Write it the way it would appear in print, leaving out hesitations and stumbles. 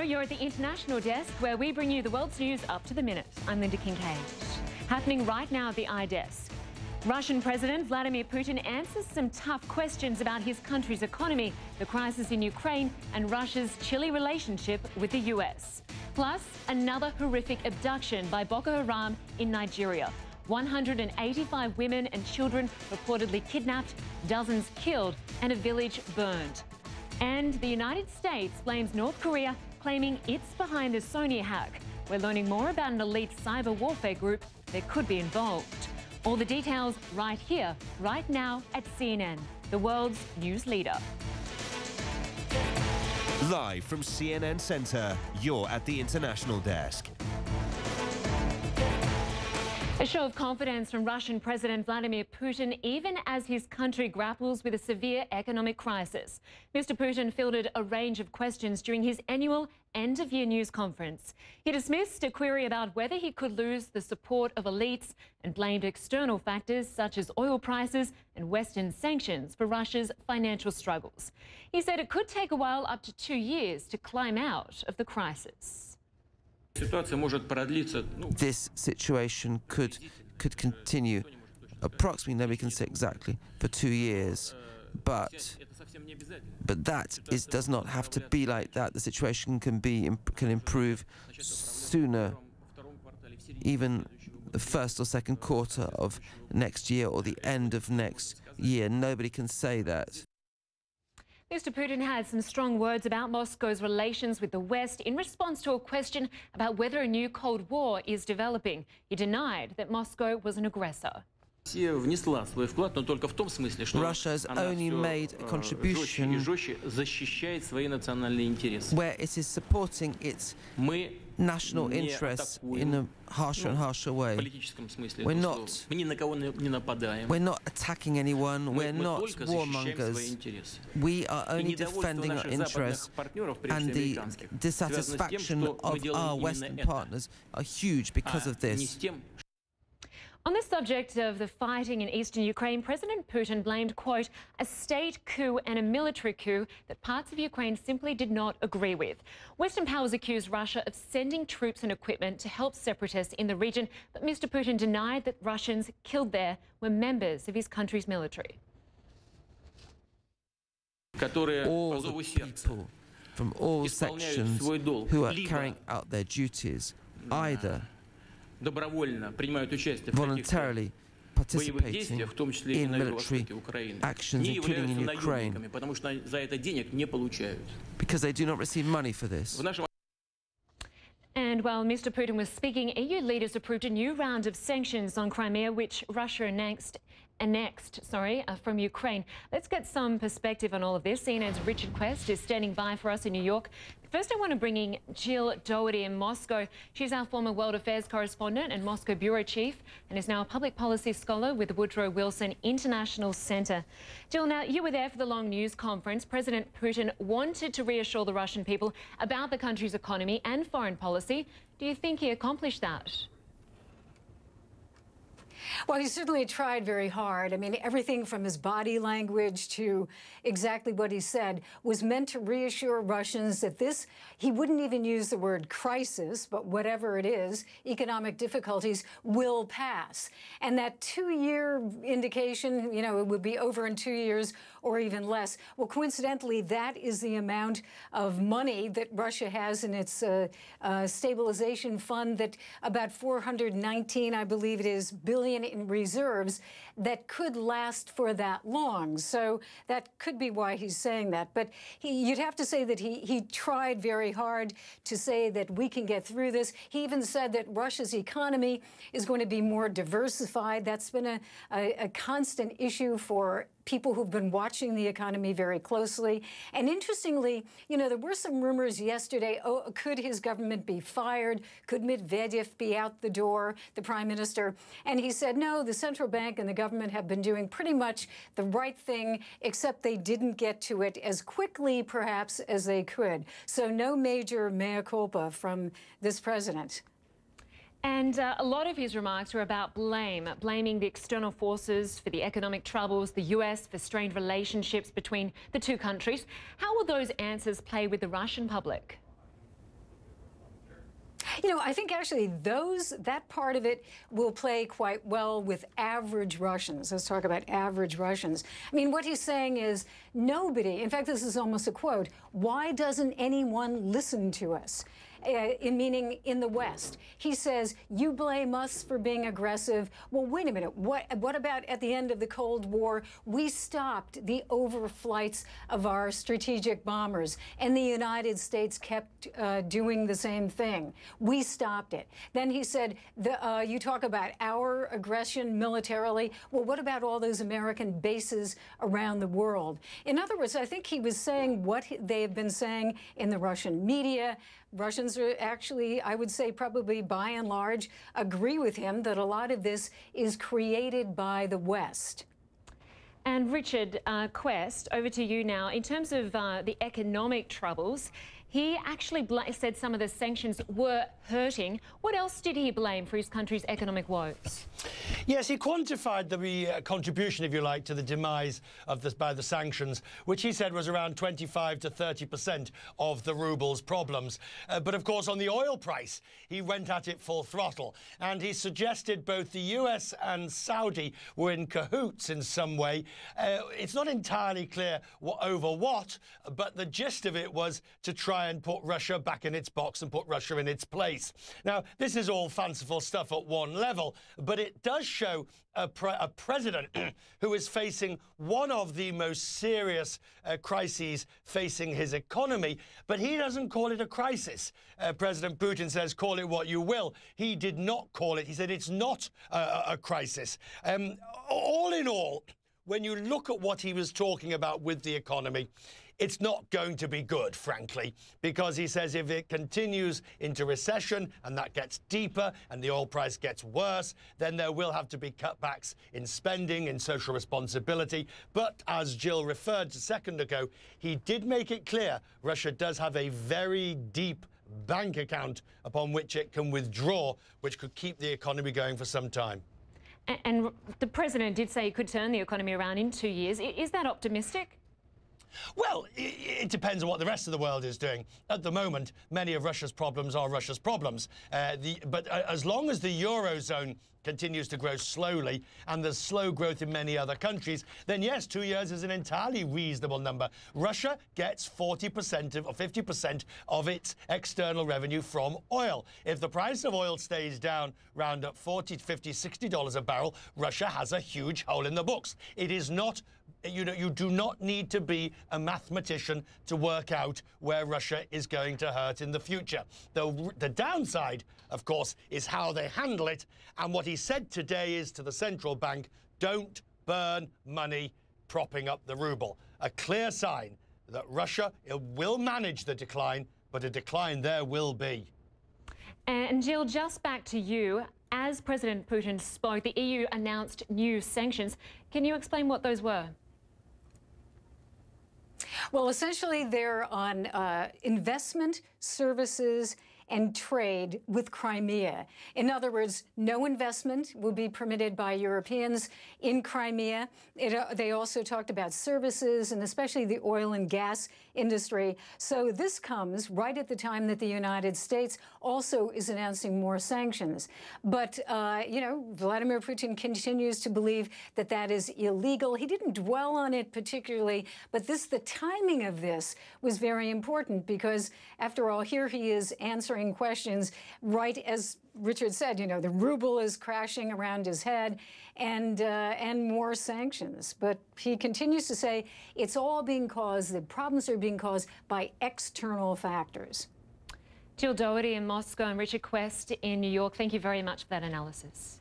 you're at the International Desk, where we bring you the world's news up to the minute. I'm Lynda Kinkade. Happening right now at the iDesk. Russian President Vladimir Putin answers some tough questions about his country's economy, the crisis in Ukraine, and Russia's chilly relationship with the US. Plus, another horrific abduction by Boko Haram in Nigeria. 185 women and children reportedly kidnapped, dozens killed, and a village burned. And the United States blames North Korea, claiming it's behind the Sony hack. We're learning more about an elite cyber warfare group that could be involved. All the details right here, right now at CNN, the world's news leader. Live from CNN Center, you're at the International Desk. A show of confidence from Russian President Vladimir Putin, even as his country grapples with a severe economic crisis. Mr. Putin fielded a range of questions during his annual end-of-year news conference. He dismissed a query about whether he could lose the support of elites and blamed external factors such as oil prices and Western sanctions for Russia's financial struggles. He said it could take a while, up to 2 years, to climb out of the crisis. This situation could continue approximately, nobody can say exactly, for 2 years. But that does not have to be like that. The situation can improve sooner, even the first or second quarter of next year or the end of next year. Nobody can say that. Mr. Putin had some strong words about Moscow's relations with the West in response to a question about whether a new Cold War is developing. He denied that Moscow was an aggressor. Russia has only made a contribution where it is supporting its national interests in a harsher and harsher way. We're not attacking anyone, we're not warmongers. We are only defending our interests, and the dissatisfaction of our Western partners are huge because of this. On the subject of the fighting in eastern Ukraine, President Putin blamed, quote, a state coup and a military coup that parts of Ukraine simply did not agree with. Western powers accused Russia of sending troops and equipment to help separatists in the region, but Mr. Putin denied that Russians killed there were members of his country's military. All the people from all sections who are carrying out their duties, either voluntarily participating in military actions, including in Ukraine, because they do not receive money for this. And while Mr. Putin was speaking, EU leaders approved a new round of sanctions on Crimea, which Russia annexed from Ukraine. Let's get some perspective on all of this. CNN's Richard Quest is standing by for us in New York. First, I want to bring in Jill Doughty in Moscow. She's our former World Affairs correspondent and Moscow bureau chief, and is now a public policy scholar with the Woodrow Wilson International Center. Jill, now you were there for the long news conference. President Putin wanted to reassure the Russian people about the country's economy and foreign policy. Do you think he accomplished that? Well, he certainly tried very hard. I mean, everything from his body language to exactly what he said was meant to reassure Russians that this, he wouldn't even use the word crisis, but whatever it is, economic difficulties will pass. And that 2-year indication, you know, it would be over in 2 years or even less. Well, coincidentally, that is the amount of money that Russia has in its stabilization fund, that about 419, I believe it is, billion in reserves that could last for that long. So that could be why he's saying that. But you'd have to say that he tried very hard to say that we can get through this. He even said that Russia's economy is going to be more diversified. That's been a constant issue for people who've been watching the economy very closely. And interestingly, you know, there were some rumors yesterday, oh, could his government be fired? Could Medvedev be out the door, the prime minister? And he said, no, the central bank and the government have been doing pretty much the right thing, except they didn't get to it as quickly, perhaps, as they could. So no major mea culpa from this president. And a lot of his remarks were about blaming the external forces for the economic troubles, the US for strained relationships between the two countries. How will those answers play with the Russian public? You know, I think actually that part of it will play quite well with average Russians. Let's talk about average Russians. I mean, what he's saying is nobody, in fact, this is almost a quote, why doesn't anyone listen to us? Meaning in the West. He says, you blame us for being aggressive. Well, wait a minute. What about at the end of the Cold War? We stopped the overflights of our strategic bombers, and the United States kept doing the same thing. We stopped it. Then he said, you talk about our aggression militarily. Well, what about all those American bases around the world? In other words, I think he was saying what they have been saying in the Russian media. Russians are actually, I would say, probably by and large, agree with him that a lot of this is created by the West. And Richard Quest, over to you now. In terms of the economic troubles, he actually said some of the sanctions were hurting. What else did he blame for his country's economic woes? Yes, he quantified the contribution, if you like, to the demise of by the sanctions, which he said was around 25 to 30% of the ruble's problems. But of course, on the oil price, he went at it full throttle. And he suggested both the US and Saudi were in cahoots in some way. It's not entirely clear over what, but the gist of it was to try and put Russia back in its box and put Russia in its place. Now, this is all fanciful stuff at one level, but it does show a president who is facing one of the most serious crises facing his economy, but he doesn't call it a crisis. President Putin says, call it what you will. He did not call it. He said it's not a crisis. All in all, when you look at what he was talking about with the economy, it's not going to be good, frankly, because he says if it continues into recession and that gets deeper and the oil price gets worse, then there will have to be cutbacks in spending, in social responsibility. But as Jill referred to a second ago, he did make it clear Russia does have a very deep bank account upon which it can withdraw, which could keep the economy going for some time. And the president did say he could turn the economy around in 2 years. Is that optimistic? Well, it depends on what the rest of the world is doing. At the moment, many of Russia's problems are Russia's problems. But as long as the Eurozone continues to grow slowly and there's slow growth in many other countries, then yes, 2 years is an entirely reasonable number. Russia gets 40% or 50% of its external revenue from oil. If the price of oil stays down round at $40, $50, $60 a barrel, Russia has a huge hole in the books. It is not, you do not need to be a mathematician to work out where Russia is going to hurt in the future. The downside, of course, is how they handle it. And what he said today is to the central bank, don't burn money propping up the ruble. A clear sign that Russia will manage the decline, but a decline there will be. And Jill, just back to you. As President Putin spoke, the EU announced new sanctions. Can you explain what those were? Well, essentially, they're on investment, services, and trade with Crimea. In other words, no investment will be permitted by Europeans in Crimea. They also talked about services and especially the oil and gas industry. So this comes right at the time that the United States also is announcing more sanctions. But, you know, Vladimir Putin continues to believe that that is illegal. He didn't dwell on it particularly, but the timing of this was very important because, after all, here he is answering questions right as Richard said, you know, the ruble is crashing around his head and more sanctions. But he continues to say it's all being caused, the problems are being caused by external factors. Jill Doughty in Moscow and Richard Quest in New York, thank you very much for that analysis.